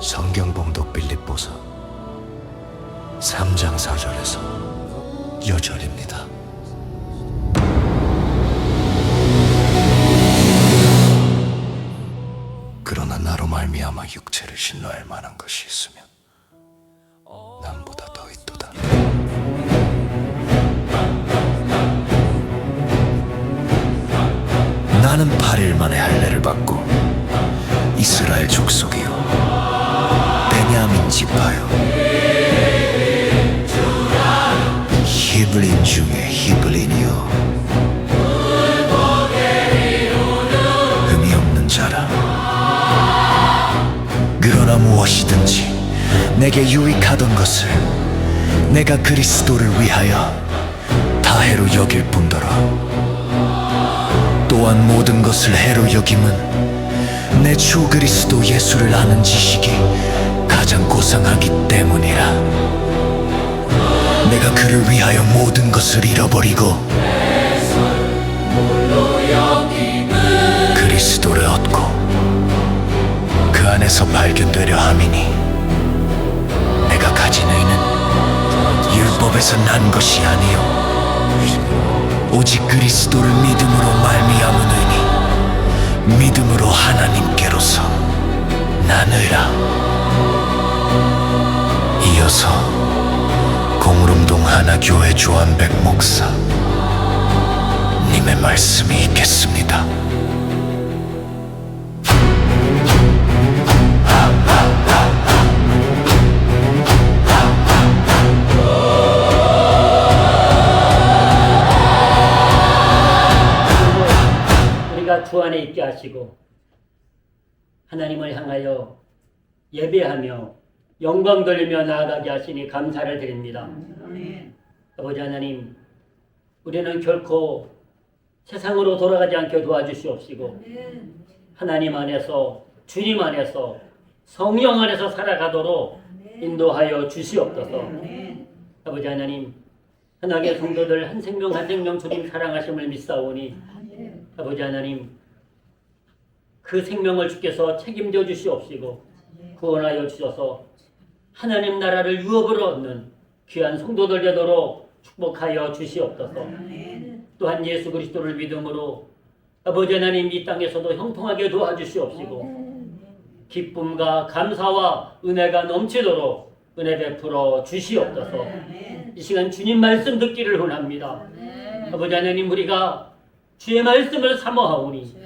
성경봉독 빌립보서 3장 4절에서 요절입니다. 그러나 나로 말미암아 육체를 신뢰할 만한 것이 있으면 남보다 더 있도다. 나는 8일 만에 할례를 받고 이스라엘 족속이요 베냐민 지파요 히브린 중에 히브린이요 흠이 없는 자라. 그러나 무엇이든지 내게 유익하던 것을 내가 그리스도를 위하여 다해로 여길 뿐더러 또한 모든 것을 해로 여김은 내 주 그리스도 예수를 아는 지식이 가장 고상하기 때문이라. 내가 그를 위하여 모든 것을 잃어버리고 그리스도를 얻고 그 안에서 발견되려 함이니 내가 가진 의는 율법에서 난 것이 아니요 오직 그리스도를 믿음으로 말미암은 의니 믿음으로 하나님께로서 나느라. 이어서 공릉동 하나교회 조한백 목사 님의 말씀이 있겠습니다. 우리가 주 안에 있게 하시고 하나님을 향하여 예배하며 영광 돌리며 나아가게 하시니 감사를 드립니다. 아버지 하나님, 우리는 결코 세상으로 돌아가지 않게 도와주시옵시고 하나님 안에서, 주님 안에서, 성령 안에서 살아가도록 인도하여 주시옵소서. 아버지 하나님, 하나님의 성도들 한 생명 한 생명 주님 사랑하심을 믿사오니 아버지 하나님, 그 생명을 주께서 책임져 주시옵시고 구원하여 주셔서 하나님 나라를 유업으로 얻는 귀한 성도들 되도록 축복하여 주시옵소서. 또한 예수 그리스도를 믿음으로 아버지 하나님 이 땅에서도 형통하게 도와주시옵시고 기쁨과 감사와 은혜가 넘치도록 은혜 베풀어 주시옵소서. 이 시간 주님 말씀 듣기를 원합니다. 아버지 하나님, 우리가 주의 말씀을 사모하오니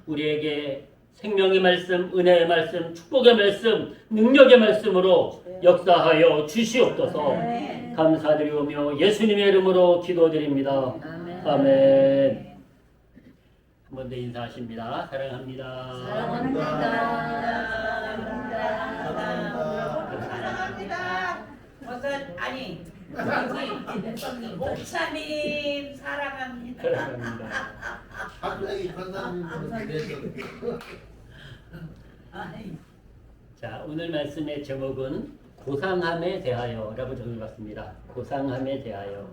우리에게 생명의 말씀, 은혜의 말씀, 축복의 말씀, 능력의 말씀으로 역사하여 주시옵소서. 감사드리오며 예수님의 이름으로 기도드립니다. 아멘. 한 번 더 인사하십니다. 사랑합니다. 사랑합니다. 아니, 목사님 사랑합니다. 사랑합니다. 갑자기 권사님 자, 오늘 말씀의 제목은 고상함에 대하여라고 적어봤습니다. 고상함에 대하여.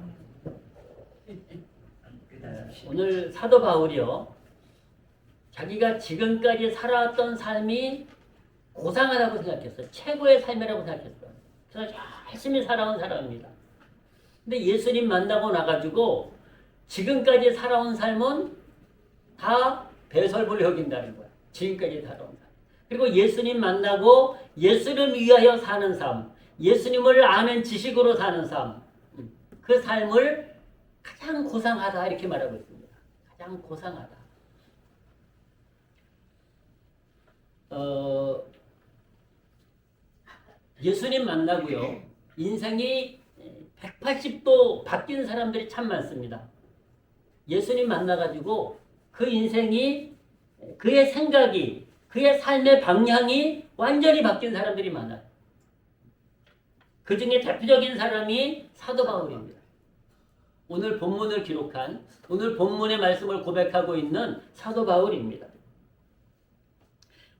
오늘 사도 바울이요, 자기가 지금까지 살아왔던 삶이 고상하다고 생각했어요. 최고의 삶이라고 생각했어요. 그래서 열심히 살아온 사람입니다. 근데 예수님 만나고 나가지고 지금까지 살아온 삶은 다 배설물 여긴다는 거야. 지금까지 살아온 삶. 그리고 예수님 만나고 예수를 위하여 사는 삶, 예수님을 아는 지식으로 사는 삶, 그 삶을 가장 고상하다 이렇게 말하고 있습니다. 가장 고상하다. 예수님 만나고요, 인생이 180도 바뀐 사람들이 참 많습니다. 예수님 만나가지고 그 인생이, 그의 생각이, 그의 삶의 방향이 완전히 바뀐 사람들이 많아요. 그 중에 대표적인 사람이 사도 바울입니다. 오늘 본문을 기록한, 오늘 본문의 말씀을 고백하고 있는 사도 바울입니다.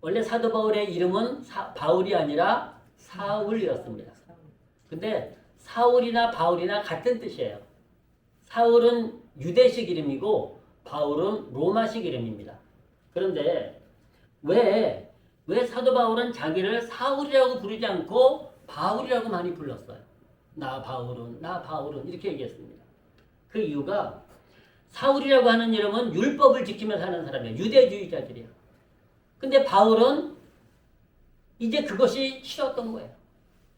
원래 사도 바울의 이름은 바울이 아니라 사울이었습니다. 근데 사울이나 바울이나 같은 뜻이에요. 사울은 유대식 이름이고 바울은 로마식 이름입니다. 그런데 왜 왜 사도 바울은 자기를 사울이라고 부르지 않고 바울이라고 많이 불렀어요? 나 바울은 이렇게 얘기했습니다. 그 이유가 사울이라고 하는 이름은 율법을 지키며 사는 사람이에요. 유대주의자들이에요. 근데 바울은 이제 그것이 싫었던 거예요.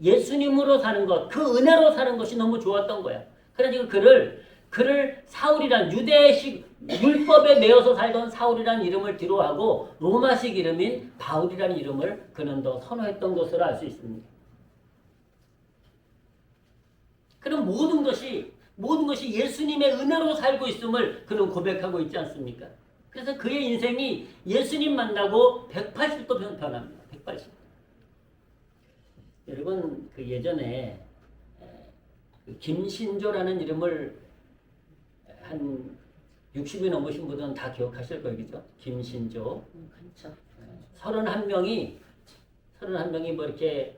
예수님으로 사는 것, 그 은혜로 사는 것이 너무 좋았던 거예요. 그래서 그를 사울이란 유대식 율법에 매여서 살던 사울이라는 이름을 뒤로하고 로마식 이름인 바울이라는 이름을 그는 더 선호했던 것으로 알 수 있습니다. 그럼 모든 것이 예수님의 은혜로 살고 있음을 그는 고백하고 있지 않습니까? 그래서 그의 인생이 예수님 만나고 180도 변합니다. 180도. 여러분 그 예전에 그 김신조라는 이름을 한 60이 넘으신 분들은 다 기억하실 거예요. 그죠? 김신조. 그렇죠. 31명이 뭐 이렇게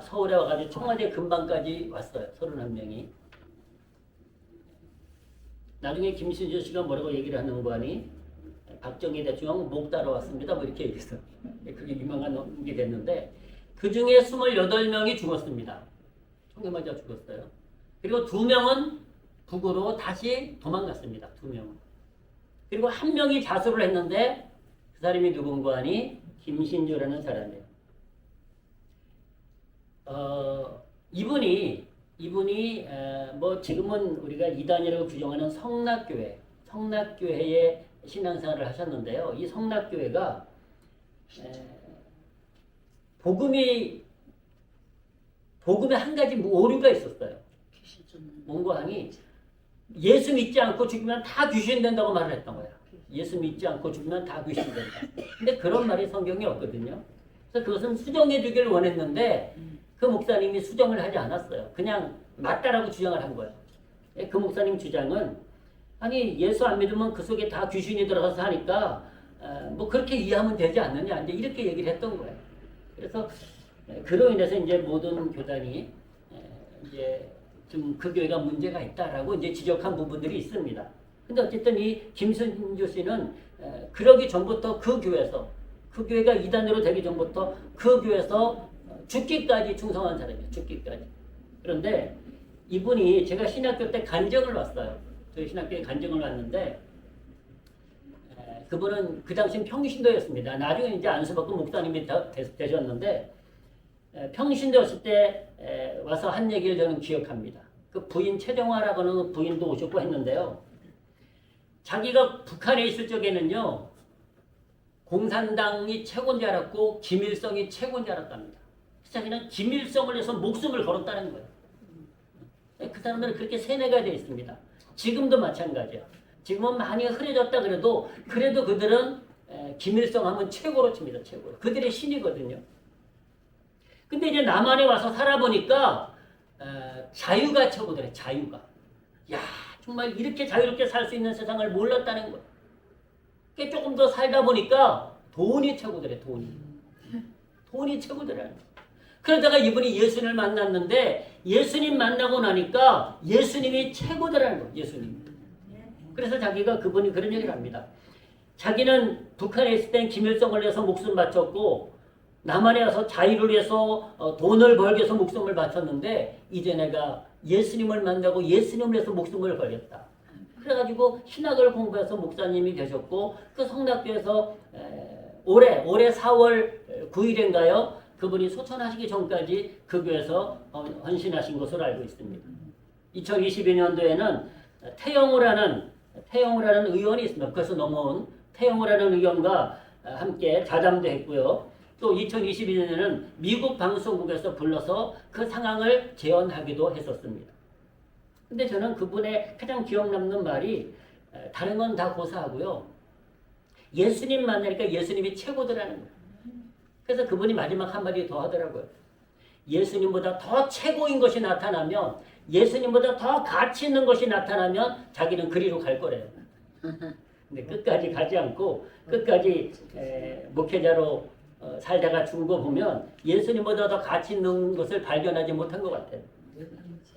서울에 와가지고 청와대 근방까지 왔어요. 31명이. 나중에 김신조 씨가 뭐라고 얘기를 하는 거 아니? 박정희 대통령 목 따러 왔습니다. 뭐 이렇게 얘기했어요. 그게 유명한 게 됐는데 그 중에 28명이 죽었습니다. 총에 맞아 죽었어요. 그리고 2명은 북으로 다시 도망갔습니다. 2명은. 그리고 1명이 자수를 했는데 그 사람이 누군가 하니 김신조라는 사람이에요. 이분이 뭐 지금은 우리가 이단이라고 규정하는 성락교회의 신앙생활을 하셨는데요. 이 성락교회가 복음에 한 가지 오류가 있었어요. 뭔가 하니 예수 믿지 않고 죽으면 다 귀신 된다고 말을 했던 거야. 예수 믿지 않고 죽으면 다 귀신 된다. 근데 그런 말이 성경에 없거든요. 그래서 그것은 수정해 주기를 원했는데 그 목사님이 수정을 하지 않았어요. 그냥 맞다라고 주장을 한 거예요. 그 목사님 주장은 아니 예수 안 믿으면 그 속에 다 귀신이 들어가서 하니까 뭐 그렇게 이해하면 되지 않느냐 이제 이렇게 얘기를 했던 거예요. 그래서 그로 인해서 이제 모든 교단이 이제 좀 그 교회가 문제가 있다라고 이제 지적한 부분들이 있습니다. 근데 어쨌든 이 김순조 씨는 그러기 전부터 그 교회가 이단으로 되기 전부터 그 교회에서 죽기까지 충성한 사람이에요. 죽기까지. 그런데 이분이 제가 신학교 때 간증을 왔어요. 저희 신학교에 간증을 왔는데 그분은 그 당시 평신도였습니다. 나중에 이제 안수받고 목사님이 되셨는데 평신도였을 때 와서 한 얘기를 저는 기억합니다. 그 부인 최정화라고 하는 부인도 오셨고 했는데요. 자기가 북한에 있을 적에는요. 공산당이 최고인 줄 알았고 김일성이 최고인 줄 알았답니다. 자기는 김일성을 위해서 목숨을 걸었다는 거예요. 그 사람들은 그렇게 세뇌가 되어 있습니다. 지금도 마찬가지야. 지금은 많이 흐려졌다 그래도 그들은 김일성 하면 최고로 칩니다. 최고로. 그들의 신이거든요. 근데 이제 남한에 와서 살아보니까 자유가 최고더래. 자유가. 야 정말 이렇게 자유롭게 살 수 있는 세상을 몰랐다는 거예요. 조금 더 살다 보니까 돈이 최고더래. 돈이 최고더라는 거예요. 그러다가 이분이 예수님을 만났는데 예수님 만나고 나니까 예수님이 최고더라는 거예요. 예수님. 그래서 그분이 그런 얘기를 합니다. 자기는 북한에 있을 땐 김일성을 위해서 목숨 바쳤고 남한에 와서 자유를 위해서 돈을 벌기 위해서 목숨을 바쳤는데 이제 내가 예수님을 만나고 예수님을 위해서 목숨을 걸렸다. 그래가지고 신학을 공부해서 목사님이 되셨고 그 성락교에서 올해 4월 9일인가요? 그분이 소천하시기 전까지 그 교회에서 헌신하신 것으로 알고 있습니다. 2022년도에는 태영우라는 의원이 있습니다. 그래서 넘어온 태영우라는 의원과 함께 자담도 했고요. 또 2022년에는 미국 방송국에서 불러서 그 상황을 재연하기도 했었습니다. 근데 저는 그분의 가장 기억 남는 말이 다른 건 다 고사하고요. 예수님 만나니까 예수님이 최고더라는 거예요. 그래서 그분이 마지막 한마디 더 하더라고요. 예수님보다 더 최고인 것이 나타나면 예수님보다 더 가치 있는 것이 나타나면 자기는 그리로 갈 거래요. 근데 끝까지 가지 않고 끝까지 목회자로 살다가 죽은 거 보면 예수님보다 더 가치 있는 것을 발견하지 못한 것 같아요.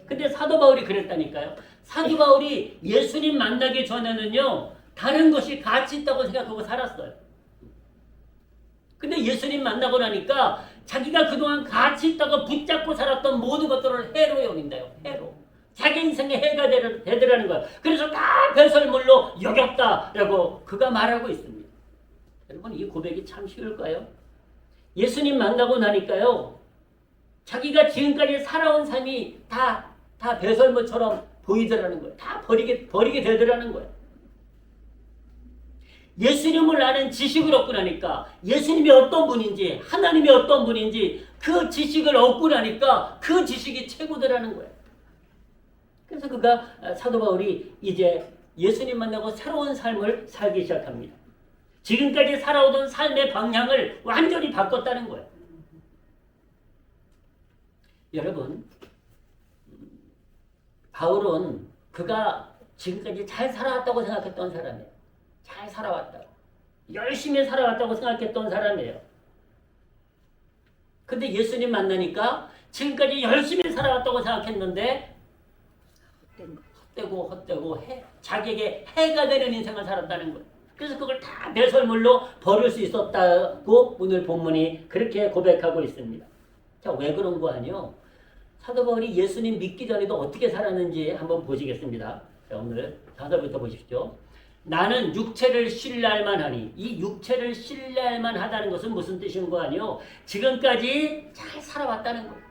근데 사도 바울이 그랬다니까요. 사도 바울이 예수님 만나기 전에는요. 다른 것이 가치 있다고 생각하고 살았어요. 근데 예수님 만나고 나니까 자기가 그동안 가치 있다고 붙잡고 살았던 모든 것들을 해로 여긴다요. 해로. 자기 인생의 해가 되더라는 거예요. 그래서 다 배설물로 여겼다라고 그가 말하고 있습니다. 여러분 이 고백이 참 쉬울까요? 예수님 만나고 나니까요. 자기가 지금까지 살아온 삶이 다 배설물처럼 보이더라는 거예요. 다 버리게 되더라는 거예요. 예수님을 아는 지식을 얻고 나니까 예수님이 어떤 분인지 하나님이 어떤 분인지 그 지식을 얻고 나니까 그 지식이 최고더라는 거예요. 그래서 그가 사도 바울이 이제 예수님 만나고 새로운 삶을 살기 시작합니다. 지금까지 살아오던 삶의 방향을 완전히 바꿨다는 거예요. 여러분 바울은 그가 지금까지 잘 살아왔다고 생각했던 사람이에요. 잘 살아왔다고. 열심히 살아왔다고 생각했던 사람이에요. 근데 예수님 만나니까 지금까지 열심히 살아왔다고 생각했는데 헛되고 자기에게 해가 되는 인생을 살았다는 거예요. 그래서 그걸 다 배설물로 버릴 수 있었다고 오늘 본문이 그렇게 고백하고 있습니다. 자, 왜 그런 거 아니요? 사도 바울이 예수님 믿기 전에도 어떻게 살았는지 한번 보시겠습니다. 자, 오늘 4절부터 보십시오. 나는 육체를 신뢰할 만하니, 이 육체를 신뢰할 만하다는 것은 무슨 뜻인 거 아니요? 지금까지 잘 살아왔다는 거예요.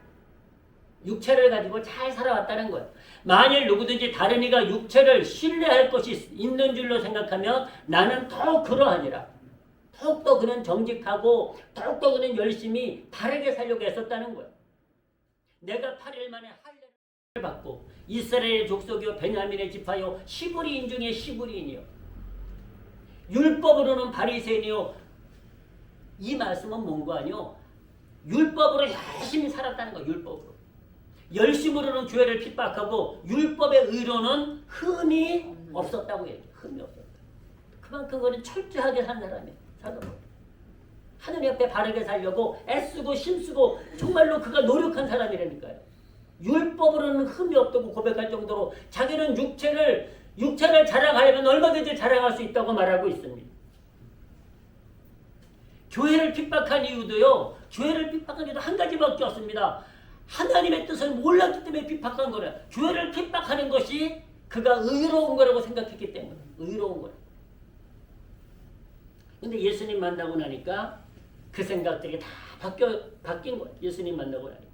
육체를 가지고 잘 살아왔다는 거예요. 만일 누구든지 다른 이가 육체를 신뢰할 것이 있는 줄로 생각하면 나는 더욱 그러하니라. 더욱더 그는 정직하고 더욱더 그는 열심히 바르게 살려고 애썼다는 거예요. 내가 8일 만에 할례를 받고 이스라엘의 족속이요 베냐민의 지파요 시브리인 중에 시브리인이요 율법으로는 바리새인이요. 이 말씀은 뭔가 아니요? 율법으로 열심히 살았다는 거예요. 율법으로. 열심으로는 교회를 핍박하고 율법의 의로는 흠이 없었다고 얘기해요. 흠이 없었다. 그만큼 그는 철저하게 산 사람이에요. 사도 바울. 하늘 옆에 바르게 살려고 애쓰고 힘쓰고 정말로 그가 노력한 사람이라니까요. 율법으로는 흠이 없다고 고백할 정도로 자기는 육체를 자랑하려면 얼마든지 자랑할 수 있다고 말하고 있습니다. 교회를 핍박한 이유도요. 교회를 핍박한 이유도 한 가지밖에 없습니다. 하나님의 뜻을 몰랐기 때문에 핍박한 거라. 교회를 핍박하는 것이 그가 의로운 거라고 생각했기 때문에 의로운 거라. 근데 예수님 만나고 나니까 그 생각들이 다 바뀐 거예요. 예수님 만나고 나니까.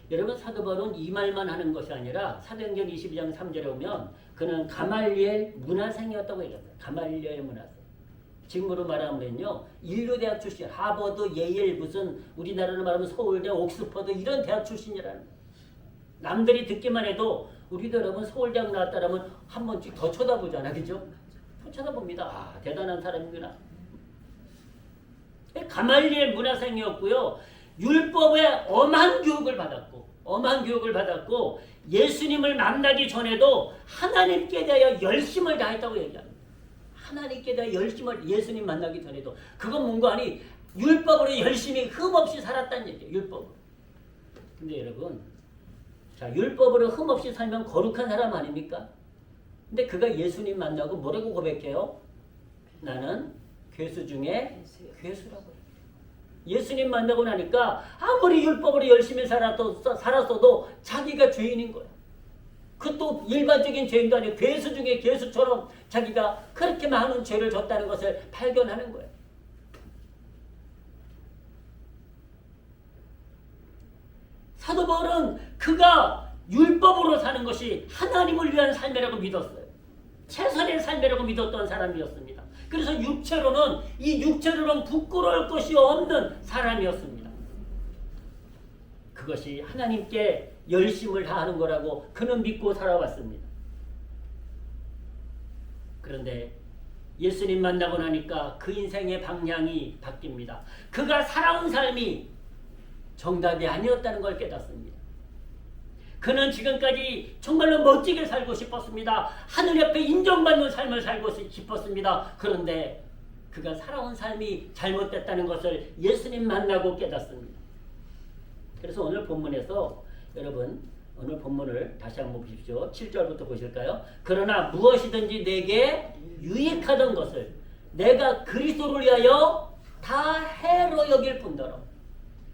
여러분 사도 바울은 이 말만 하는 것이 아니라 사도행전 22장 3절에 오면 그는 가말리엘 문화생이었다고 얘기합니다. 가말리엘 문화생. 지금으로 말하면요. 인류대학 출신, 하버드, 예일, 무슨 우리나라로 말하면 서울대, 옥스퍼드 이런 대학 출신이라는 거예요. 남들이 듣기만 해도 우리도 여러분 서울대학 나왔다라면 한 번씩 더 쳐다보잖아. 그죠? 더 쳐다봅니다. 아, 대단한 사람이구나. 가말리엘 문화생이었고요. 율법의 엄한 교육을 받았고 예수님을 만나기 전에도 하나님께 대하여 열심을 다했다고 얘기합니다. 하나님께 대하여 열심을 예수님 만나기 전에도 그건 뭔가 아니 율법으로 열심히 흠없이 살았다는 얘기예요. 율법으로. 근데 여러분 자 율법으로 흠없이 살면 거룩한 사람 아닙니까? 근데 그가 예수님 만나고 뭐라고 고백해요? 나는 괴수 중에 괴수라고. 예수님 만나고 나니까 아무리 율법으로 열심히 살았어도 자기가 죄인인 거야. 그것도 일반적인 죄인도 아니고 괴수 중에 괴수처럼 자기가 그렇게 많은 죄를 졌다는 것을 발견하는 거예요. 사도 바울은 그가 율법으로 사는 것이 하나님을 위한 삶이라고 믿었어요. 최선의 삶이라고 믿었던 사람이었습니다. 그래서 육체로는 부끄러울 것이 없는 사람이었습니다. 그것이 하나님께 열심을 다하는 거라고 그는 믿고 살아왔습니다. 그런데 예수님 만나고 나니까 그 인생의 방향이 바뀝니다. 그가 살아온 삶이 정답이 아니었다는 걸 깨닫습니다. 그는 지금까지 정말로 멋지게 살고 싶었습니다. 하늘 옆에 인정받는 삶을 살고 싶었습니다. 그런데 그가 살아온 삶이 잘못됐다는 것을 예수님 만나고 깨닫습니다. 그래서 오늘 본문에서 여러분 오늘 본문을 다시 한번 보십시오. 7절부터 보실까요? 그러나 무엇이든지 내게 유익하던 것을 내가 그리스도를 위하여 다 해로 여길 뿐더러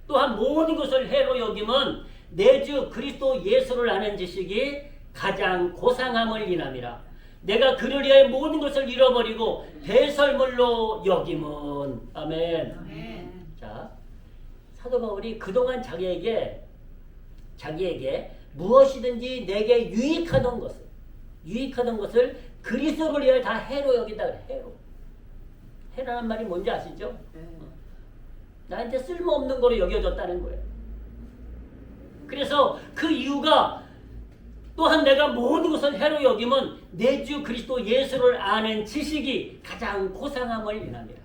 또한 모든 것을 해로 여김은 내 주 그리스도 예수를 아는 지식이 가장 고상함을 인함이라. 내가 그를 위하여 모든 것을 잃어버리고 배설물로 여김은. 아멘. 네. 자, 사도 바울이 그동안 자기에게 무엇이든지 내게 유익하던 것을 그리스도를 위하여 다 해로 여긴다 그래. 해로. 해라는 말이 뭔지 아시죠? 나한테 쓸모없는 거로 여겨졌다는 거예요. 그래서 그 이유가 또한 내가 모든 것을 해로 여김은 내 주 그리스도 예수를 아는 지식이 가장 고상함을 인함이라.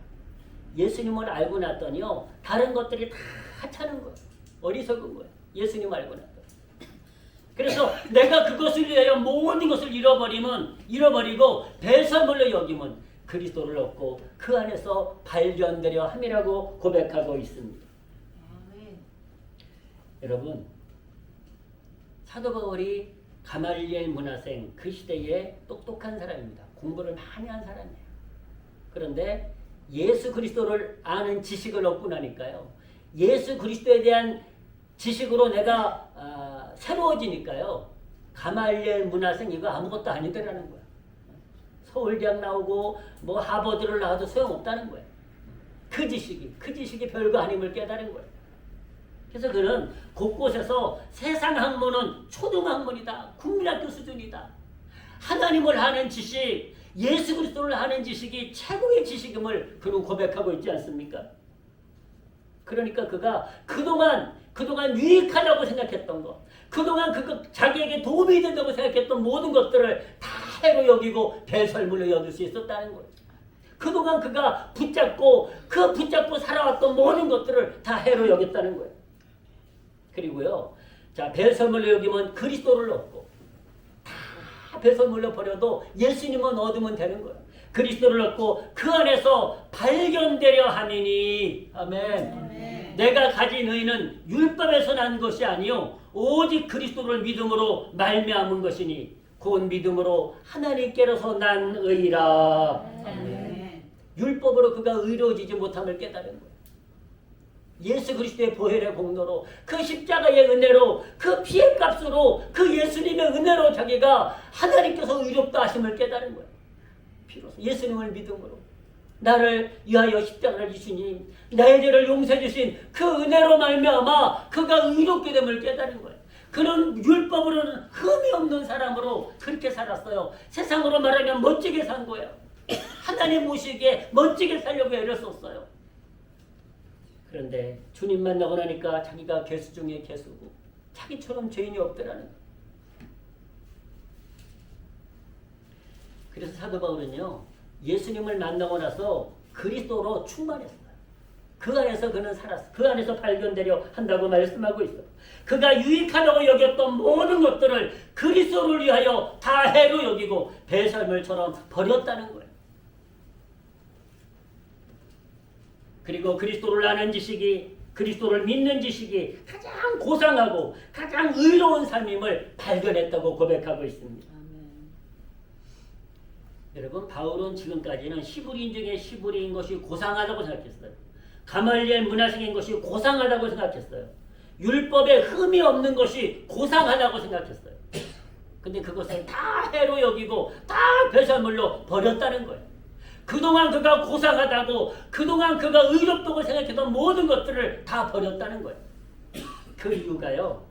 예수님을 알고 났더니요 다른 것들이 다 하찮은 거예요. 어리석은 거예요. 예수님 알고 났더니. 그래서 내가 그것을 위하여 모든 것을 잃어버리고 배설물로 여김은 그리스도를 얻고 그 안에서 발견되려 함이라고 고백하고 있습니다. 여러분, 사도 바울이 가말리엘 문화생 그 시대에 똑똑한 사람입니다. 공부를 많이 한 사람이에요. 그런데 예수 그리스도를 아는 지식을 얻고 나니까요. 예수 그리스도에 대한 지식으로 내가 새로워지니까요. 가말리엘 문화생 이거 아무것도 아니더라는 거야. 서울대학 나오고 뭐 하버드를 나와도 소용없다는 거예요. 그 지식이 별거 아님을 깨달은 거예요. 그래서 그는 곳곳에서 세상 학문은 초등학문이다. 국민학교 수준이다. 하나님을 아는 지식, 예수 그리스도를 아는 지식이 최고의 지식임을 그는 고백하고 있지 않습니까? 그러니까 그가 그동안 유익하다고 생각했던 것, 그동안 자기에게 도움이 된다고 생각했던 모든 것들을 다 해로 여기고 배설물로 여길 수 있었다는 거예요. 그동안 그가 붙잡고 살아왔던 모든 것들을 다 해로 여겼다는 거예요. 그리고요, 자, 배설물로 여기면 그리스도를 얻고, 다 배설물로 버려도 예수님은 얻으면 되는 거예요. 그리스도를 얻고 그 안에서 발견되려 함이니. 아멘. 내가 가진 의는 율법에서 난 것이 아니요 오직 그리스도를 믿음으로 말미암은 것이니 곧 믿음으로 하나님께로서 난 의라. 아멘. 율법으로 그가 의로워지지 못함을 깨달은 거예요. 예수 그리스도의 보혈의 공로로 그 십자가의 은혜로 그 피의 값으로 그 예수님의 은혜로 자기가 하나님께서 의롭다 하심을 깨달은 거예요. 비로소 예수님을 믿음으로 나를 위하여 십자가를 지시니 나의 죄를 용서해 주신 그 은혜로 말미암아 그가 의롭게 됨을 깨달은 거예요. 그는 율법으로는 흠이 없는 사람으로 그렇게 살았어요. 세상으로 말하면 멋지게 산 거예요. 하나님 모시기에 멋지게 살려고 애를 썼어요. 그런데 주님 만나고 나니까 자기가 괴수 중에 괴수고 자기처럼 죄인이 없더라는 거예요. 그래서 사도 바울은요 예수님을 만나고 나서 그리스도로 충만했어요. 그 안에서 그는 살았어요. 그 안에서 발견되려 한다고 말씀하고 있어요. 그가 유익하다고 여겼던 모든 것들을 그리스도를 위하여 다 해로 여기고 배설물처럼 버렸다는 거예요. 그리고 그리스도를 아는 지식이, 그리스도를 믿는 지식이 가장 고상하고 가장 의로운 삶임을 발견했다고 고백하고 있습니다. 여러분, 바울은 지금까지는 시부리인 중에 시부리인 것이 고상하다고 생각했어요. 가말리엘 문화생인 것이 고상하다고 생각했어요. 율법에 흠이 없는 것이 고상하다고 생각했어요. 근데 그것을 다 해로 여기고 다 배설물로 버렸다는 거예요. 그동안 그가 고상하다고, 그동안 그가 의롭다고 생각했던 모든 것들을 다 버렸다는 거예요. 그 이유가요,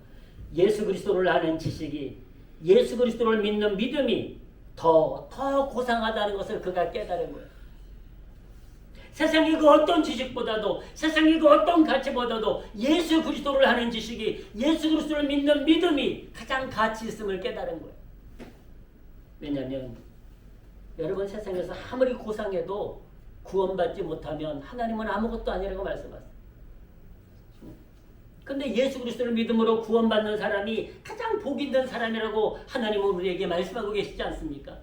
예수 그리스도를 아는 지식이, 예수 그리스도를 믿는 믿음이 더 고상하다는 것을 그가 깨달은 거예요. 세상의 그 어떤 지식보다도, 세상의 그 어떤 가치보다도 예수 그리스도를 아는 지식이, 예수 그리스도를 믿는 믿음이 가장 가치 있음을 깨달은 거예요. 왜냐하면 여러분, 세상에서 아무리 고상해도 구원받지 못하면 하나님은 아무것도 아니라고 말씀하세요. 근데 예수 그리스도를 믿음으로 구원받는 사람이 가장 복 있는 사람이라고 하나님은 우리에게 말씀하고 계시지 않습니까?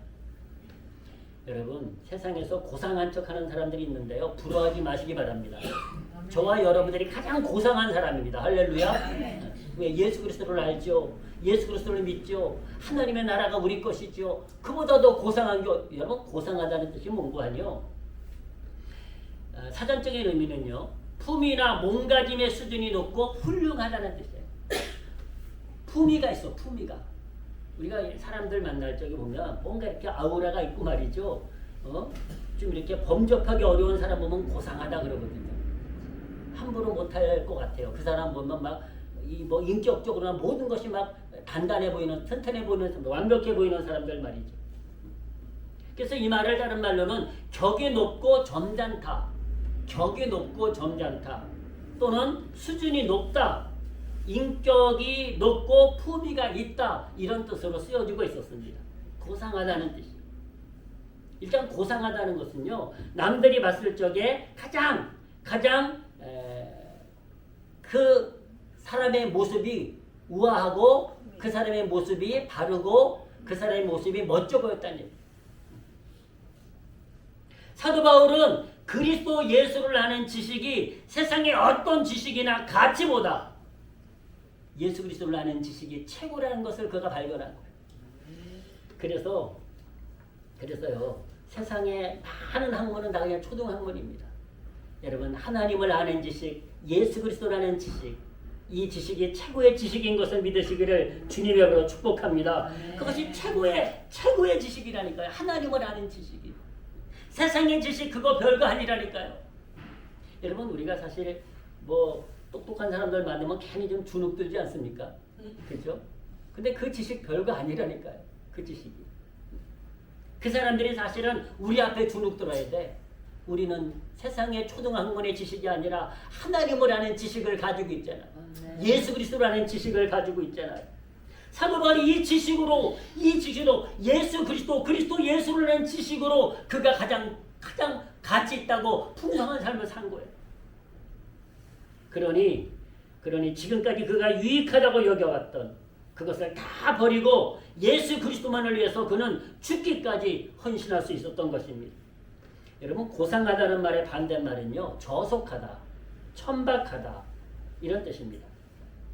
여러분, 세상에서 고상한 척하는 사람들이 있는데요, 부러워하지 마시기 바랍니다. 저와 여러분들이 가장 고상한 사람입니다. 할렐루야. 왜? 예수 그리스도를 알죠. 예수 그리스도를 믿죠. 하나님의 나라가 우리 것이죠. 그보다 더 고상한 게, 여러분, 고상하다는 뜻이 뭔고 하뇨? 사전적인 의미는요. 품위나 몸가짐의 수준이 높고 훌륭하다는 뜻이에요. 품위가 있어. 품위가. 우리가 사람들 만날 적에 보면 뭔가 이렇게 아우라가 있고 말이죠. 좀 이렇게 범접하기 어려운 사람 보면 고상하다 그러거든요. 함부로 못할 것 같아요. 그 사람 보면 막 뭐 인격적으로나 모든 것이 막 단단해 보이는, 튼튼해 보이는, 완벽해 보이는 사람들 말이죠. 그래서 이 말을 다른 말로는 격이 높고 점잖다, 격이 높고 점잖다, 또는 수준이 높다, 인격이 높고 품위가 있다, 이런 뜻으로 쓰여지고 있었습니다. 고상하다는 뜻이에요. 일단 고상하다는 것은요, 남들이 봤을 적에 가장 그 사람의 모습이 우아하고 그 사람의 모습이 바르고 그 사람의 모습이 멋져 보였다는 얘기예요. 사도 바울은 그리스도 예수를 아는 지식이 세상의 어떤 지식이나 가치보다 예수 그리스도를 아는 지식이 최고라는 것을 그가 발견한 거예요. 그래서요, 세상에 많은 학문은 다 그냥 초등학문입니다. 여러분, 하나님을 아는 지식, 예수 그리스도를 아는 지식, 이 지식이 최고의 지식인 것을 믿으시기를 주님의 이름으로 축복합니다. 그것이 최고의 지식이라니까요. 하나님을 아는 지식이. 세상의 지식 그거 별거 아니라니까요. 여러분, 우리가 사실 뭐 똑똑한 사람들 만나면 괜히 좀 주눅 들지 않습니까? 그렇죠? 근데 그 지식 별거 아니라니까요. 그 지식이. 그 사람들이 사실은 우리 앞에 주눅 들어야 돼. 우리는 세상의 초등학문의 지식이 아니라 하나님을 아는 지식을 가지고 있잖아요. 예수 그리스도를 아는 지식을 가지고 있잖아요. 사도 바울이 이 지식으로 예수 그리스도 예수를 아는 지식으로 그가 가장 가치 있다고 풍성한 삶을 산 거예요. 그러니 지금까지 그가 유익하다고 여겨왔던 그것을 다 버리고 예수 그리스도만을 위해서 그는 죽기까지 헌신할 수 있었던 것입니다. 여러분, 고상하다는 말의 반대말은요, 저속하다, 천박하다, 이런 뜻입니다.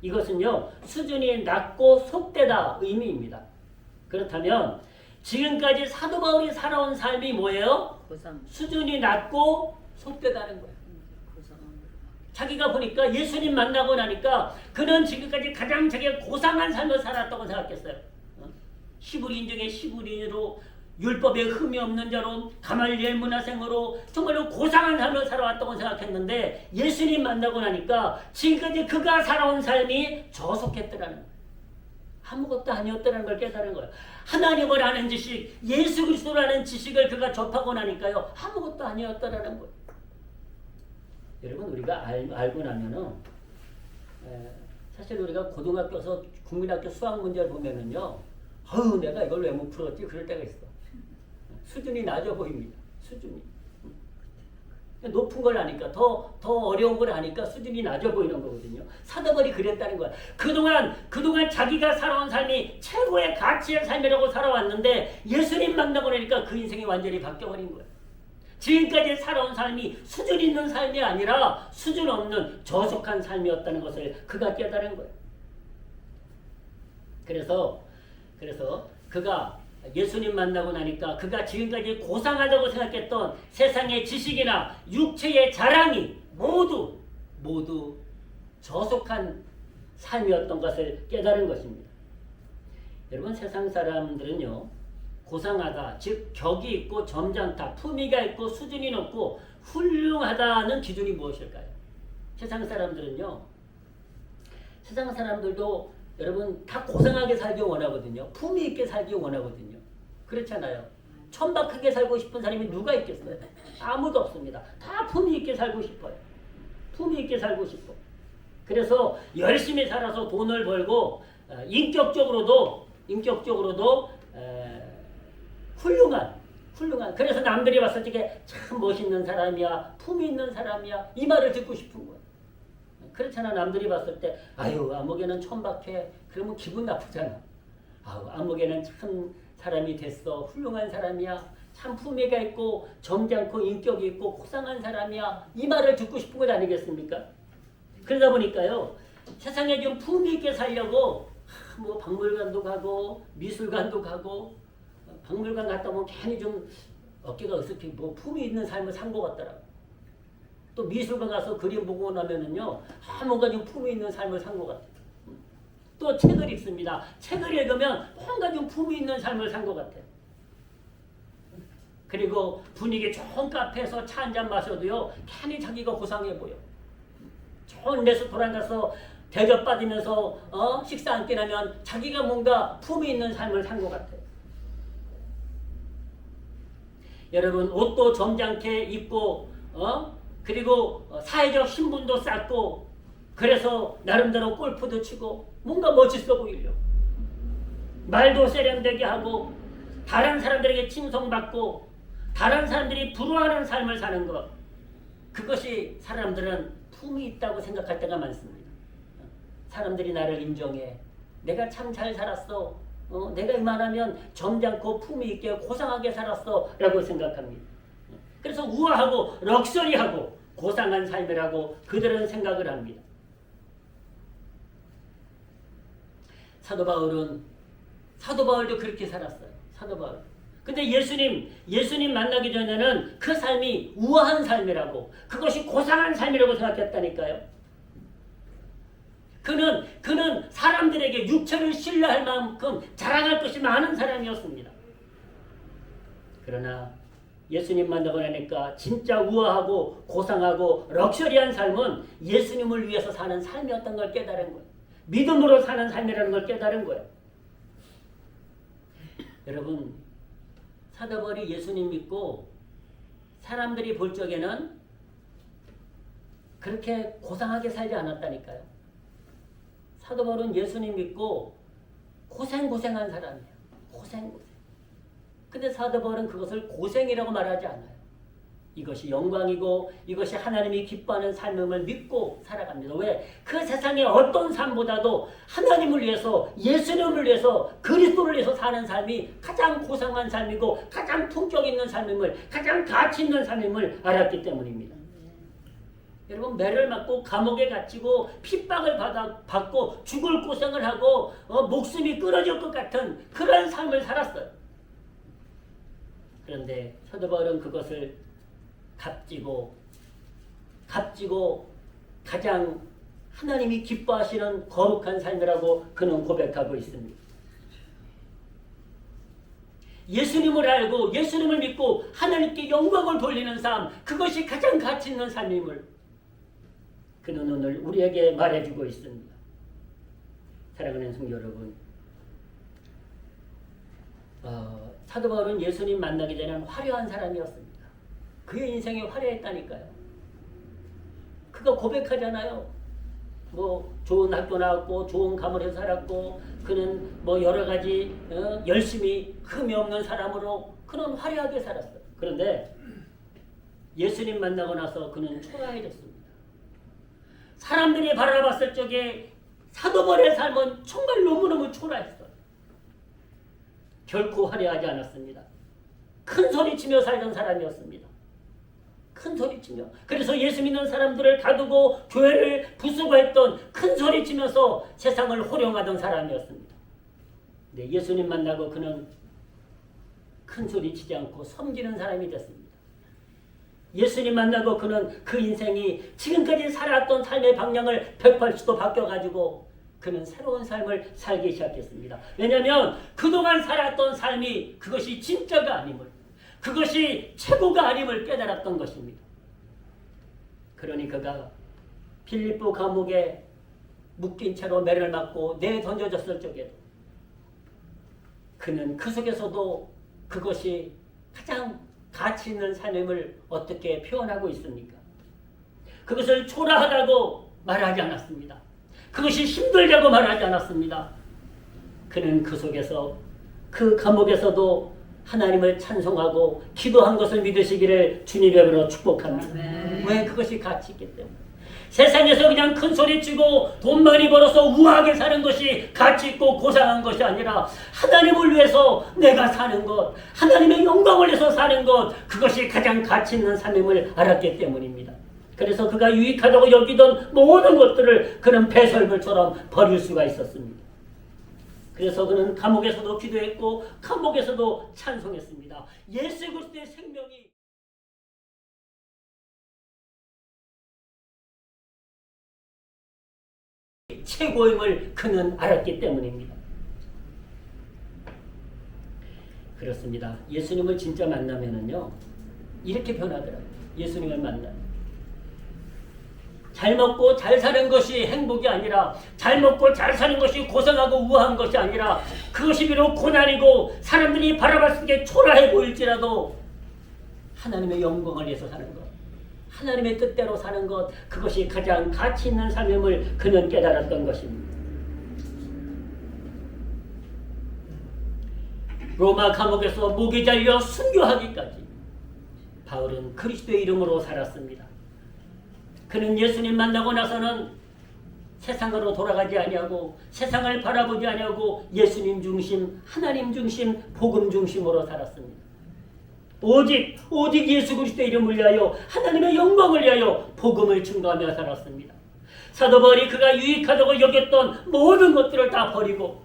이것은요, 수준이 낮고 속되다 의미입니다. 그렇다면 지금까지 사도 바울이 살아온 삶이 뭐예요? 수준이 낮고 속되다는 거예요. 자기가 보니까 예수님 만나고 나니까 그는 지금까지 가장 자기가 고상한 삶을 살았다고 생각했어요. 히브리인 중에 히브리인으로 율법에 흠이 없는 자로 가말리엘 문화생으로 정말로 고상한 삶을 살아왔다고 생각했는데 예수님 만나고 나니까 지금까지 그가 살아온 삶이 저속했더라는 거예요. 아무것도 아니었다는 걸 깨달은 거예요. 하나님을 아는 지식, 예수 그리스도를 아는 지식을 그가 접하고 나니까요, 아무것도 아니었다라는 거예요. 여러분, 우리가 알고 나면은 사실 우리가 고등학교에서 국민학교 수학 문제를 보면은요, 내가 이걸 왜 못 풀었지? 그럴 때가 있어. 수준이 낮아 보입니다. 수준이. 높은 걸 아니까, 더 어려운 걸 아니까 수준이 낮아 보이는 거거든요. 사도 바울이 그랬다는 거야. 그동안 자기가 살아온 삶이 최고의 가치의 삶이라고 살아왔는데 예수님 만나고 나니까 그 인생이 완전히 바뀌어버린 거야. 지금까지 살아온 삶이 수준 있는 삶이 아니라 수준 없는 저속한 삶이었다는 것을 그가 깨달은 거예요. 그래서 그가 예수님 만나고 나니까 그가 지금까지 고상하다고 생각했던 세상의 지식이나 육체의 자랑이 모두 저속한 삶이었던 것을 깨달은 것입니다. 여러분, 세상 사람들은요, 고상하다, 즉 격이 있고 점잖다, 품위가 있고 수준이 높고 훌륭하다는 기준이 무엇일까요? 세상 사람들도 여러분 다 고상하게 살기 원하거든요. 품위 있게 살기 원하거든요. 그렇잖아요. 천박하게 살고 싶은 사람이 누가 있겠어요? 아무도 없습니다. 다 품위 있게 살고 싶어요. 품위 있게 살고 싶어. 그래서 열심히 살아서 돈을 벌고 인격적으로도 훌륭한. 그래서 남들이 봤을 때 참 멋있는 사람이야, 품위 있는 사람이야, 이 말을 듣고 싶은 거예요. 그렇잖아. 남들이 봤을 때 아무개는 천박해. 그러면 기분 나쁘잖아. 아무개는 참 사람이 됐어. 훌륭한 사람이야. 참 품위가 있고 점잖고 인격이 있고 고상한 사람이야. 이 말을 듣고 싶은 것 아니겠습니까? 그러다 보니까요, 세상에 좀 품위 있게 살려고 뭐 박물관도 가고 미술관도 가고, 박물관 갔다 오면 괜히 좀 어깨가 으쓱히 뭐 품위 있는 삶을 산 것 같더라고. 또 미술관 가서 그림 보고 나면은요, 뭔가 좀 품위 있는 삶을 산 것 같아요. 또 책을 읽습니다. 책을 읽으면 뭔가 좀 품위 있는 삶을 산 것 같아요. 그리고 분위기 좋은 카페에서 차 한잔 마셔도요, 괜히 자기가 고상해 보여. 좋은 레스토랑 가서 대접받으면서 식사 한 끼 하면 자기가 뭔가 품위 있는 삶을 산 것 같아요. 여러분, 옷도 점잖게 입고 그리고 사회적 신분도 쌓고, 그래서 나름대로 골프도 치고 뭔가 멋있어 보이려. 말도 세련되게 하고 다른 사람들에게 칭송받고 다른 사람들이 부러워하는 삶을 사는 것, 그것이 사람들은 품이 있다고 생각할 때가 많습니다. 사람들이 나를 인정해. 내가 참 잘 살았어. 내가 이만하면 점잖고 품위 있게 고상하게 살았어 라고 생각합니다. 그래서 우아하고 럭셔리하고 고상한 삶이라고 그들은 생각을 합니다. 사도 바울도 그렇게 살았어요. 사도 바울. 근데 예수님 만나기 전에는 그 삶이 우아한 삶이라고, 그것이 고상한 삶이라고 생각했다니까요. 그는 사람들에게 육체를 신뢰할 만큼 자랑할 것이 많은 사람이었습니다. 그러나 예수님 만나고 나니까 진짜 우아하고 고상하고 럭셔리한 삶은 예수님을 위해서 사는 삶이었던 걸 깨달은 거예요. 믿음으로 사는 삶이라는 걸 깨달은 거예요. 여러분, 사도 바울이 예수님 믿고 사람들이 볼 적에는 그렇게 고상하게 살지 않았다니까요. 사도 바울은 예수님 믿고 고생한 사람이에요. 고생. 근데 사도 바울은 그것을 고생이라고 말하지 않아요. 이것이 영광이고 이것이 하나님이 기뻐하는 삶임을 믿고 살아갑니다. 왜? 그 세상의 어떤 삶보다도 하나님을 위해서, 예수님을 위해서, 그리스도를 위해서 사는 삶이 가장 고상한 삶이고 가장 품격 있는 삶임을, 가장 가치 있는 삶임을 알았기 때문입니다. 여러분, 매를 맞고 감옥에 갇히고 핍박을 받고 죽을 고생을 하고 목숨이 끊어질 것 같은 그런 삶을 살았어요. 그런데 사도 바울은 그것을 값지고 가장 하나님이 기뻐하시는 거룩한 삶이라고 그는 고백하고 있습니다. 예수님을 알고 예수님을 믿고 하나님께 영광을 돌리는 삶, 그것이 가장 가치 있는 삶임을 그는 오늘 우리에게 말해주고 있습니다. 사랑하는 성도 여러분, 사도 바울은 예수님 만나기 전에는 화려한 사람이었습니다. 그의 인생이 화려했다니까요. 그가 고백하잖아요. 좋은 학교 나왔고 좋은 가문에서 살았고, 그는 여러 가지 열심히 흠이 없는 사람으로 그는 화려하게 살았어요. 그런데 예수님 만나고 나서 그는 초라해졌습니다. 사람들이 바라봤을 적에 사도 바울의 삶은 정말 너무너무 초라했어요. 결코 화려하지 않았습니다. 큰 소리치며 살던 사람이었습니다. 큰 소리치며. 그래서 예수 믿는 사람들을 가두고 교회를 부수고 했던, 큰 소리치면서 세상을 호령하던 사람이었습니다. 네, 예수님 만나고 그는 큰 소리치지 않고 섬기는 사람이 됐습니다. 예수님 만나고 그는 그 인생이 지금까지 살았던 삶의 방향을 180도 바뀌어가지고 그는 새로운 삶을 살기 시작했습니다. 왜냐하면 그동안 살았던 삶이 그것이 진짜가 아님을, 그것이 최고가 아님을 깨달았던 것입니다. 그러니 그가 빌립보 감옥에 묶인 채로 매를 맞고 내던져졌을 적에도 그는 그 속에서도 그것이 가장 가치 있는 삶임을 어떻게 표현하고 있습니까? 그것을 초라하다고 말하지 않았습니다. 그것이 힘들다고 말하지 않았습니다. 그는 그 속에서, 그 감옥에서도 하나님을 찬송하고 기도한 것을 믿으시기를 주님의 이름으로 축복합니다. 왜? 그것이 가치 있기 때문에. 세상에서 그냥 큰 소리치고 돈 많이 벌어서 우아하게 사는 것이 가치 있고 고상한 것이 아니라 하나님을 위해서 내가 사는 것, 하나님의 영광을 위해서 사는 것, 그것이 가장 가치 있는 삶임을 알았기 때문입니다. 그래서 그가 유익하다고 여기던 모든 것들을 그는 배설물처럼 버릴 수가 있었습니다. 그래서 그는 감옥에서도 기도했고 감옥에서도 찬송했습니다. 예수 그리스도의 생명이 최고임을 그는 알았기 때문입니다. 그렇습니다. 예수님을 진짜 만나면은요, 이렇게 변하더라고요. 예수님을 만나면. 잘 먹고 잘 사는 것이 행복이 아니라, 잘 먹고 잘 사는 것이 고상하고 우아한 것이 아니라, 그것이 비록 고난이고 사람들이 바라봤을 때 초라해 보일지라도 하나님의 영광을 위해서 사는 것, 하나님의 뜻대로 사는 것, 그것이 가장 가치 있는 삶임을 그는 깨달았던 것입니다. 로마 감옥에서 목이 잘려 순교하기까지 바울은 그리스도의 이름으로 살았습니다. 그는 예수님 만나고 나서는 세상으로 돌아가지 아니하고 세상을 바라보지 아니하고 예수님 중심, 하나님 중심, 복음 중심으로 살았습니다. 오직 예수 그리스도의 이름을 위하여 하나님의 영광을 위하여 복음을 증거하며 살았습니다. 사도 바울이 그가 유익하다고 여겼던 모든 것들을 다 버리고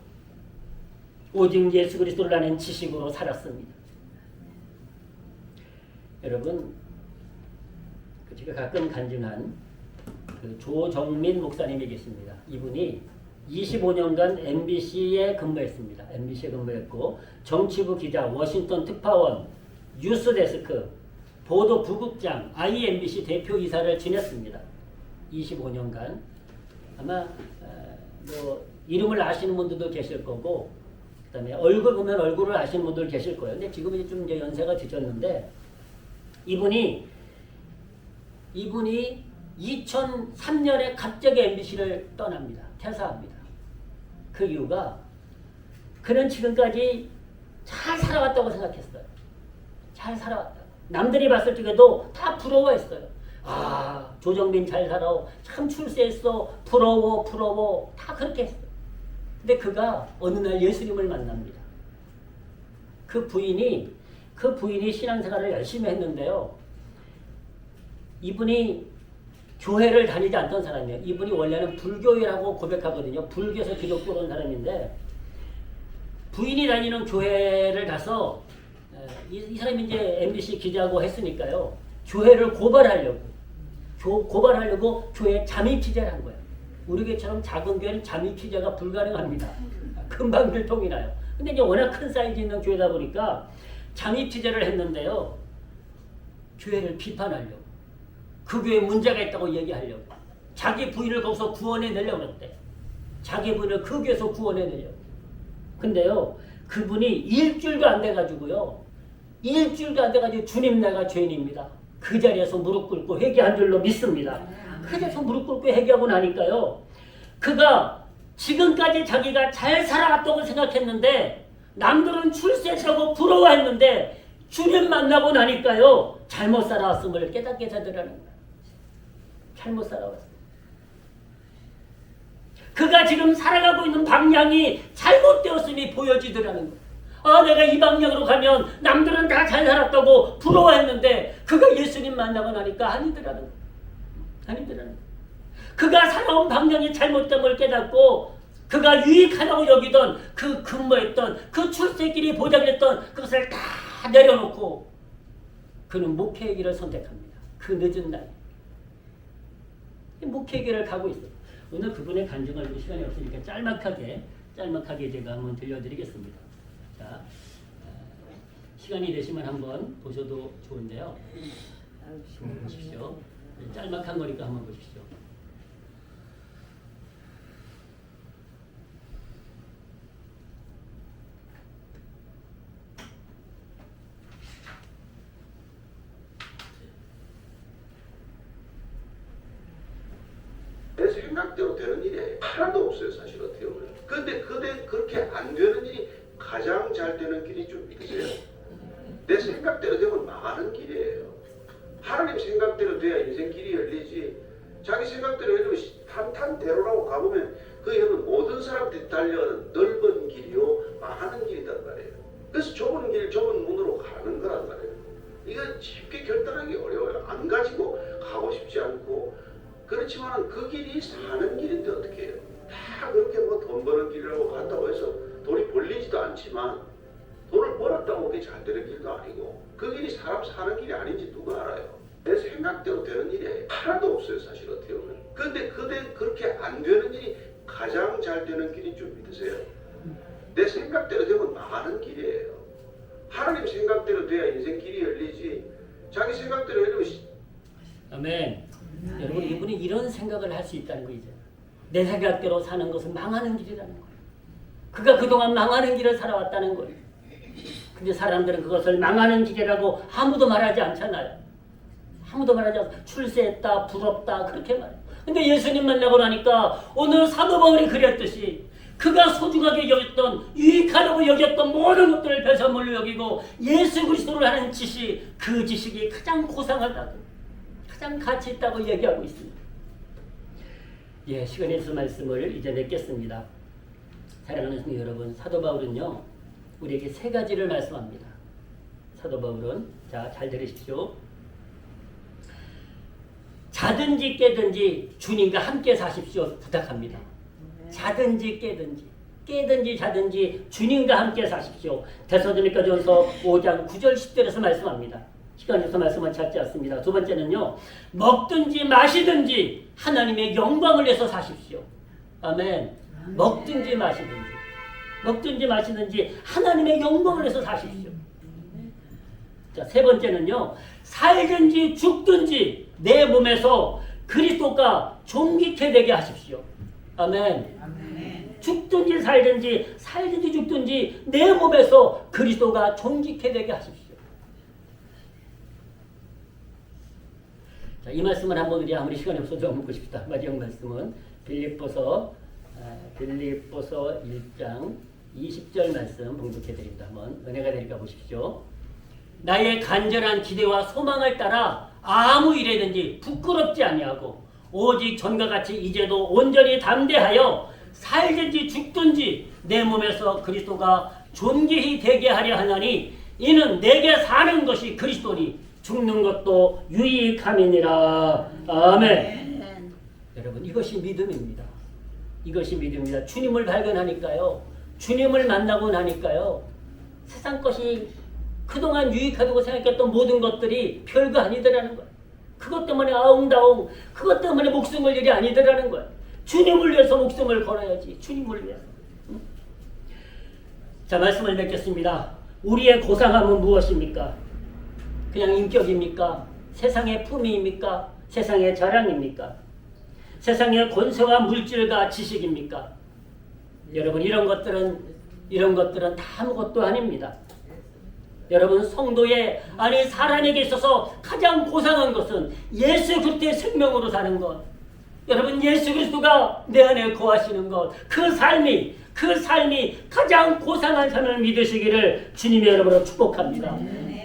오직 예수 그리스도를 아는 지식으로 살았습니다. 여러분, 제가 가끔 간증한 그 조정민 목사님이 계십니다. 이분이 25년간 MBC에 근무했습니다. MBC에 근무했고 정치부 기자, 워싱턴 특파원, 뉴스데스크, 보도 부국장, IMBC 대표이사를 지냈습니다. 25년간. 아마 뭐 이름을 아시는 분들도 계실 거고, 그 다음에 얼굴 보면 얼굴을 아시는 분들 계실 거예요. 근데 지금은 좀 이제 연세가 드셨는데, 이분이 2003년에 갑자기 MBC를 떠납니다. 퇴사합니다. 그 이유가 그는 지금까지 잘 살아왔다고 생각했어요. 잘 살아왔다. 남들이 봤을 적에도 다 부러워했어요. 아, 조정민 잘 살아. 참 출세했어. 부러워. 다 그렇게 했어요. 근데 그가 어느 날 예수님을 만납니다. 그 부인이 신앙생활을 열심히 했는데요. 이분이 교회를 다니지 않던 사람이에요. 이분이 원래는 불교인이라고 고백하거든요. 불교에서 기독교로 온 사람인데, 부인이 다니는 교회를 가서 이 사람이 이제 MBC 기자고 했으니까요. 교회를 고발하려고 교회 잠입 취재를 한 거예요. 우리 교회처럼 작은 교회는 잠입 취재가 불가능합니다. 금방 들통이 나요. 근데 이제 워낙 큰 사이즈 있는 교회다 보니까 잠입 취재를 했는데요. 교회를 비판하려고. 그 교회에 문제가 있다고 얘기하려고. 자기 부인을 거기서 구원해내려고 그랬대. 자기 부인을 그 교회에서 구원해내려고. 근데요, 그분이 일주일도 안 돼가지고요. 주님 내가 죄인입니다. 그 자리에서 무릎 꿇고 회개한 줄로 믿습니다. 그 자리에서 무릎 꿇고 회개하고 나니까요. 그가 지금까지 자기가 잘 살아왔다고 생각했는데, 남들은 출세했다고 부러워했는데, 주님 만나고 나니까요. 잘못 살아왔음을 깨닫게 되더라는 거예요. 잘못 살아왔어요. 그가 지금 살아가고 있는 방향이 잘못되었음이 보여지더라는 거예요. 아, 내가 이 방향으로 가면 남들은 다 잘 살았다고 부러워했는데 그가 예수님 만나고 나니까 아니더라는 거예요. 아니더라는 거예요. 그가 살아온 방향이 잘못됨을 깨닫고 그가 유익하다고 여기던 그 근무했던 그 출세길이 보장했던 그것을 다 내려놓고 그는 목회의 길을 선택합니다. 그 늦은 날 목회의 길을 가고 있어요. 오늘 그분의 간증을 시간이 없으니까 짤막하게 제가 한번 들려드리겠습니다. 자, 시간이 되시면 한번 보셔도 좋은데요. 보십시오. 짤막한 거니까 한번 보십시오. 내 생각대로 되는 일이 하나도 없어요, 사실 어떻게 보면. 근데 그렇게 안 되는 일이 가장 잘 되는 길이 좀 있어요. 내 생각대로 되면 망하는 길이에요. 하나님 생각대로 돼야 인생 길이 열리지. 자기 생각대로 열리면 탄탄대로라고 가보면 그 여러분 모든 사람들이 달려가는 넓은 길이요 망하는 길이단 말이에요. 그래서 좁은 길, 좁은 문으로 가는 거란 말이에요. 이거 쉽게 결단하기 어려워요. 안 가지고 가고 싶지 않고. 그렇지만 그 길이 사는 길인데 어떻게 해요? 다 그렇게 뭐 돈 버는 길이라고 간다고 해서 돈이 벌리지도 않지만 돈을 벌었다고 그게 잘 되는 길도 아니고 그 길이 사람 사는 길이 아닌지 누가 알아요? 내 생각대로 되는 일이 하나도 없어요, 사실 어떻게 보면. 근데 그렇게 안 되는 일이 가장 잘 되는 길인 줄 믿으세요. 내 생각대로 되면 망하는 길이에요. 하나님 생각대로 돼야 인생 길이 열리지. 자기 생각대로 열리면 아멘. 여러분 이분이 이런 생각을 할 수 있다는 거죠. 내 생각대로 사는 것은 망하는 길이라는 거예요. 그가 그동안 망하는 길을 살아왔다는 거예요. 근데 사람들은 그것을 망하는 길이라고 아무도 말하지 않잖아요. 아무도 말하지 않고 출세했다, 부럽다 그렇게 말해요. 근데 예수님 만나고 나니까 오늘 사도 바울이 그랬듯이 그가 소중하게 여겼던 유익하다고 여겼던 모든 것들을 배설물로 여기고 예수 그리스도를 하는 지식, 그 지식이 가장 고상하다고 가장 가치 있다고 얘기하고 있습니다. 예, 시간이 있어 말씀을 이제 맺겠습니다. 사랑하는 성도 여러분, 사도 바울은요 우리에게 세 가지를 말씀합니다. 사도 바울은 자, 잘 들으십시오. 자든지 깨든지 주님과 함께 사십시오 부탁합니다. 자든지 깨든지 자든지 주님과 함께 사십시오. 데살로니가전서 5장 9절 10절에서 말씀합니다. 시간에서 말씀은 찾지 않습니다. 두 번째는요, 먹든지 마시든지 하나님의 영광을 위해서 사십시오. 아멘. 먹든지 마시든지 하나님의 영광을 위해서 사십시오. 자, 세 번째는요, 살든지 죽든지 내 몸에서 그리스도가 존귀케 되게 하십시오. 아멘. 죽든지 살든지 죽든지 내 몸에서 그리스도가 존귀케 되게 하십시오. 자, 이 말씀을 한번 우리 아무리 시간이 없어도 좀 묻고 싶다. 마지막 말씀은 빌립보서 1장 20절 말씀 봉독해드립니다. 한번 은혜가 되니까 보십시오. 나의 간절한 기대와 소망을 따라 아무 일에든지 부끄럽지 아니하고 오직 전과 같이 이제도 온전히 담대하여 살든지 죽든지 내 몸에서 그리스도가 존귀히 되게 하려 하나니 이는 내게 사는 것이 그리스도니 죽는 것도 유익함이니라. 아멘. 여러분 이것이 믿음입니다. 이것이 믿음입니다. 주님을 발견하니까요. 주님을 만나고 나니까요. 세상 것이 그동안 유익하다고 생각했던 모든 것들이 별거 아니더라는 거예요. 그것 때문에 아웅다웅, 그것 때문에 목숨을 일이 아니더라는 거예요. 주님을 위해서 목숨을 걸어야지. 주님을 위해서. 자, 말씀을 맺겠습니다. 우리의 고상함은 무엇입니까? 그냥 인격입니까? 세상의 품위입니까? 세상의 자랑입니까? 세상의 권세와 물질과 지식입니까? 여러분 이런 것들은 다 아무것도 아닙니다. 여러분 성도의 아니 사람에게 있어서 가장 고상한 것은 예수 그리스도의 생명으로 사는 것. 여러분 예수 그리스도가 내 안에 거하시는 것. 그 삶이 가장 고상한 삶을 믿으시기를 주님의 여러분으로 축복합니다.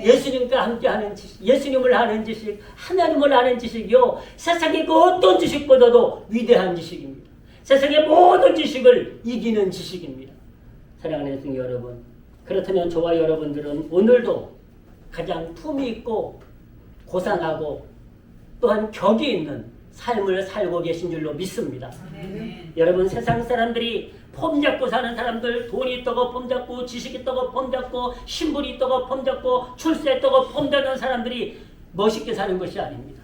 예수님과 함께하는 지식, 예수님을 아는 지식, 하나님을 아는 지식이요 세상의 그 어떤 지식보다도 위대한 지식입니다. 세상의 모든 지식을 이기는 지식입니다. 사랑하는 성도 여러분, 그렇다면 저와 여러분들은 오늘도 가장 품이 있고 고상하고 또한 격이 있는 삶을 살고 계신 줄로 믿습니다. 여러분 세상 사람들이 폼 잡고 사는 사람들, 돈이 있다고 폼 잡고 지식이 있다고 폼 잡고 신분이 있다고 폼 잡고 출세했다고 폼 잡는 사람들이 멋있게 사는 것이 아닙니다.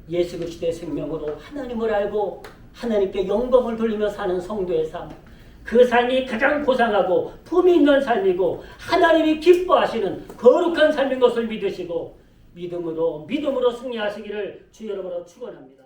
예수 그리스도의 생명으로 하나님을 알고 하나님께 영광을 돌리며 사는 성도의 삶, 그 삶이 가장 고상하고 품이 있는 삶이고 하나님이 기뻐하시는 거룩한 삶인 것을 믿으시고 믿음으로 승리하시기를 주 여러분으로 축원합니다.